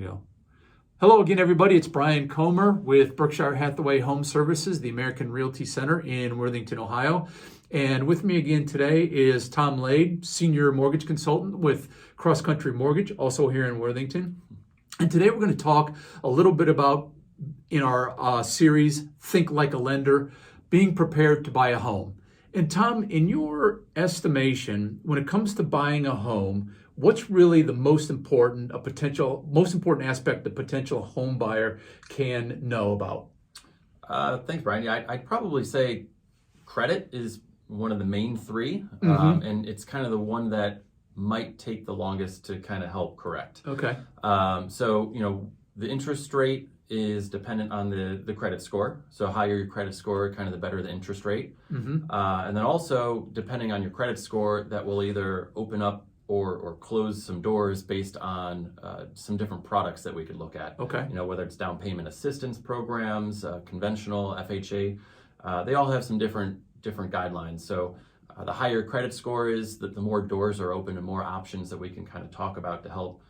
Yeah. Hello again, everybody. It's Brian Comer with Berkshire Hathaway Home Services, the American Realty Center in Worthington, Ohio. And with me again today is Tom Lade, Senior Mortgage Consultant with Cross Country Mortgage, also here in Worthington. And today we're going to talk a little bit about, in our series, Think Like a Lender, being prepared to buy a home. And Tom, in your estimation, when it comes to buying a home, what's really the most important aspect a potential home buyer can know about? Thanks, Brian. Yeah, I'd probably say credit is one of the main three, and it's kind of the one that might take the longest to kind of help correct. Okay. The interest rate is dependent on the credit score. So higher your credit score, kind of the better the interest rate. And then also, depending on your credit score, that will either open up or close some doors based on some different products that we could look at. Okay. Whether it's down payment assistance programs, conventional, FHA, they all have some different guidelines. So the higher credit score is, the more doors are open and more options that we can kind of talk about to help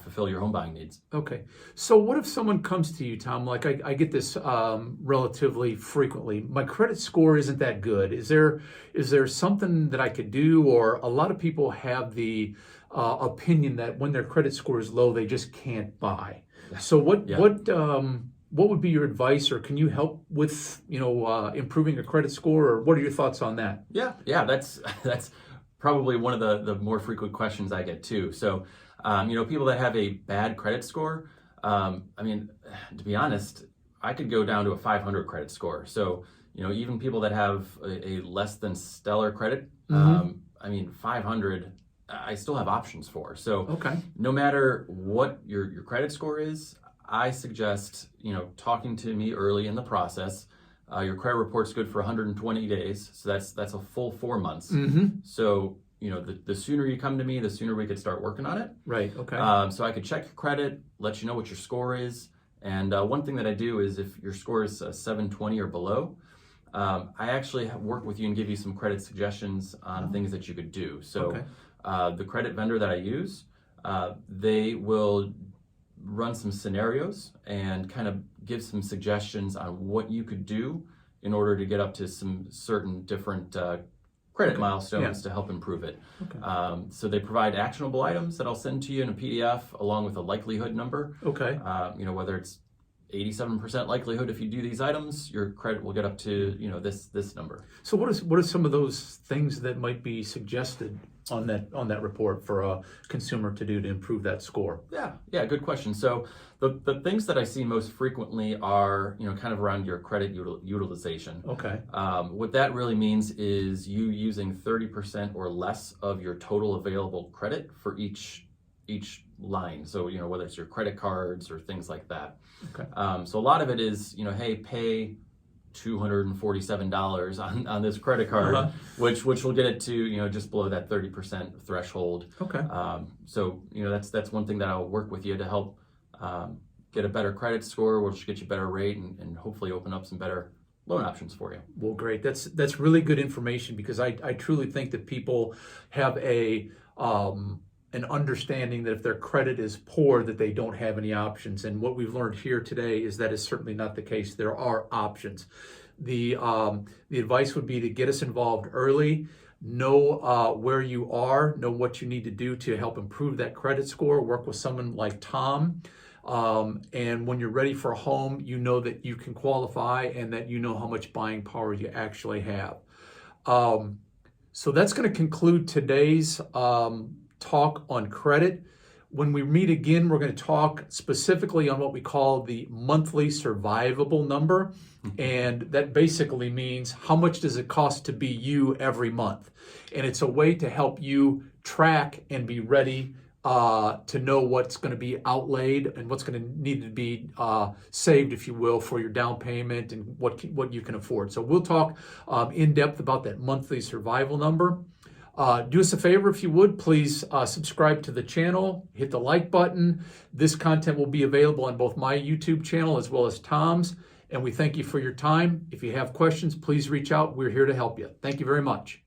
fulfill your home buying needs. Okay. So what if someone comes to you, Tom, like I get this relatively frequently, my credit score isn't that good. Is there something that I could do? Or a lot of people have the opinion that when their credit score is low, they just can't buy. So what would be your advice, or can you help with, improving a credit score, or what are your thoughts on that? Yeah, that's probably one of the more frequent questions I get too. So, people that have a bad credit score, to be honest, I could go down to a 500 credit score. So, even people that have a less than stellar credit, 500, I still have options for. So, okay. No matter what your credit score is, I suggest, talking to me early in the process. Your credit report's good for 120 days. So that's a full 4 months. So, the sooner you come to me, the sooner we could start working on it. Right, okay. So I could check your credit, let you know what your score is. And one thing that I do is, if your score is 720 or below, I actually work with you and give you some credit suggestions on things that you could do. So the credit vendor that I use, they will run some scenarios and kind of give some suggestions on what you could do in order to get up to some certain different credit milestones to help improve it. So they provide actionable items that I'll send to you in a PDF along with a likelihood number. Okay. Whether it's 87% likelihood if you do these items, your credit will get up to this number. So what are some of those things that might be suggested on that report for a consumer to do to improve that score? Yeah, good question. So the things that I see most frequently are kind of around your credit utilization. Okay. What that really means is you using 30% or less of your total available credit for each line. So whether it's your credit cards or things like that. Okay. So a lot of it is hey, pay $247 on this credit card, which will get it to just below that 30% threshold. Okay. So that's one thing that I'll work with you to help get a better credit score, which will get you a better rate and hopefully open up some better loan options for you. Well, great. That's really good information, because I truly think that people have an understanding that if their credit is poor, that they don't have any options. And what we've learned here today is that is certainly not the case. There are options. The advice would be to get us involved early, know where you are, know what you need to do to help improve that credit score, work with someone like Tom. And when you're ready for a home, you know that you can qualify and that you know how much buying power you actually have. So that's going to conclude today's talk on credit. When we meet again, we're going to talk specifically on what we call the monthly survivable number. And that basically means how much does it cost to be you every month? And it's a way to help you track and be ready to know what's going to be outlaid and what's going to need to be saved, if you will, for your down payment and what you can afford. So we'll talk in depth about that monthly survival number. Do us a favor, if you would, please subscribe to the channel, hit the like button. This content will be available on both my YouTube channel as well as Tom's. And we thank you for your time. If you have questions, please reach out. We're here to help you. Thank you very much.